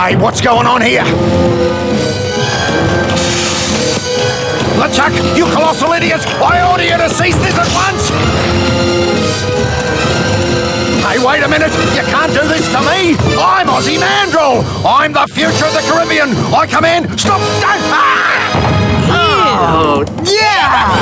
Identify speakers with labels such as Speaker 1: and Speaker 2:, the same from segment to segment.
Speaker 1: Hey, what's going on here? LeChuck, you colossal idiot! I order you to cease this at once! Hey, wait a minute! You can't do this to me! I'm Ozzy Mandrill! I'm the future of the Caribbean! I command... Stop! Don't... Ah!
Speaker 2: Oh, yeah!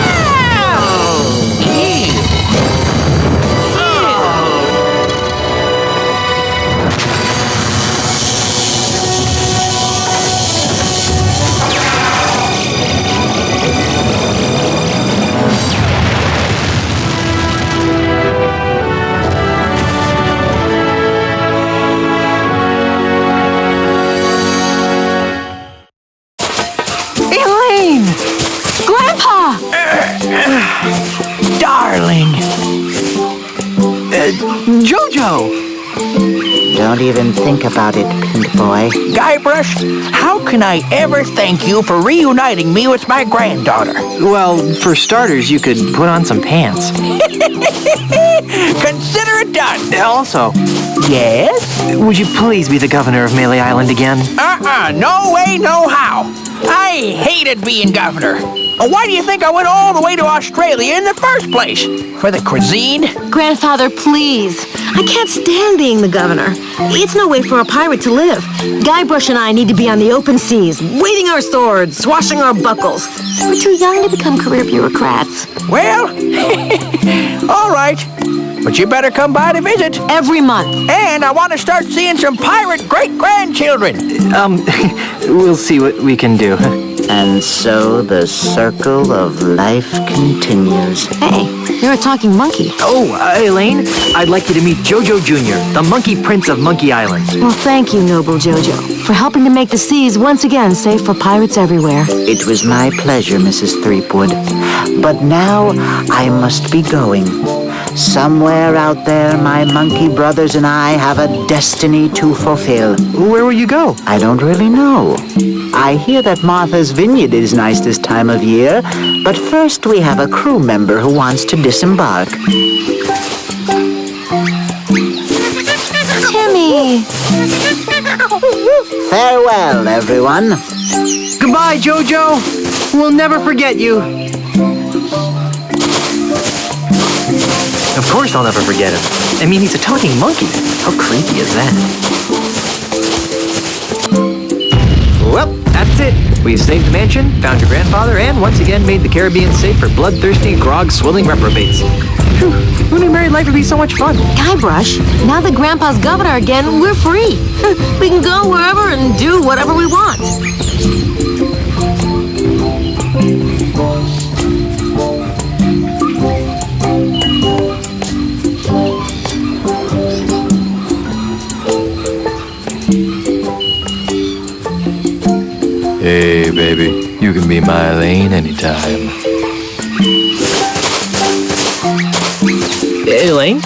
Speaker 3: Elaine! Grandpa!
Speaker 2: Darling! Jojo!
Speaker 4: Don't even think about it, Pink Boy.
Speaker 2: Guybrush, how can I ever thank you for reuniting me with my granddaughter?
Speaker 5: Well, for starters, you could put on some pants.
Speaker 2: Consider it done.
Speaker 5: Also,
Speaker 2: Yes?
Speaker 5: would you please be the governor of Melee Island again?
Speaker 2: No way, no how. I hated being governor. Why do you think I went all the way to Australia in the first place? For the cuisine?
Speaker 3: Grandfather, please. I can't stand being the governor. It's no way for a pirate to live. Guybrush and I need to be on the open seas, waving our swords, swashing our buckles. We're too young to become career bureaucrats.
Speaker 2: Well, all right. But you better come by to visit.
Speaker 3: Every month.
Speaker 2: And I want to start seeing some pirate great-grandchildren.
Speaker 5: We'll see what we can do.
Speaker 4: And so the circle of life continues.
Speaker 3: Hey, you're a talking monkey.
Speaker 5: Oh, Elaine, I'd like you to meet Jojo Jr., the Monkey Prince of Monkey Island.
Speaker 3: Well, thank you, noble Jojo, for helping to make the seas once again safe for pirates everywhere.
Speaker 4: It was my pleasure, Mrs. Threepwood. But now I must be going. Somewhere out there, my monkey brothers and I have a destiny to fulfill.
Speaker 5: Where will you go?
Speaker 4: I don't really know. I hear that Martha's Vineyard is nice this time of year, but first we have a crew member who wants to disembark.
Speaker 3: Timmy!
Speaker 4: Farewell, everyone.
Speaker 5: Goodbye, Jojo. We'll never forget you. Of course I'll never forget him. I mean, he's a talking monkey. How creepy is that? Well, that's it. We've saved the mansion, found your grandfather, and once again made the Caribbean safe for bloodthirsty, grog-swilling reprobates. Phew, who knew married life would be so much fun?
Speaker 3: Guybrush, now that Grandpa's governor again, we're free. We can go wherever and do whatever we want.
Speaker 6: Hey, baby, you can be my Elaine anytime.
Speaker 5: Elaine?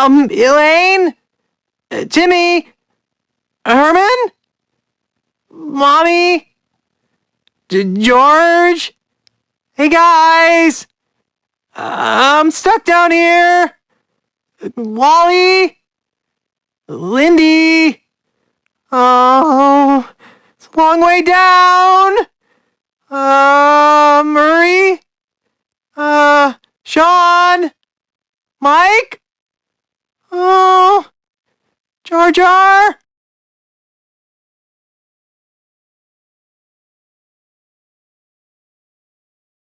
Speaker 5: Elaine? Timmy? Herman? Mommy? George? Hey guys! I'm stuck down here! Wally? Lindy? Oh, it's a long way down! Murray? Sean? Mike? Oh, Jar Jar?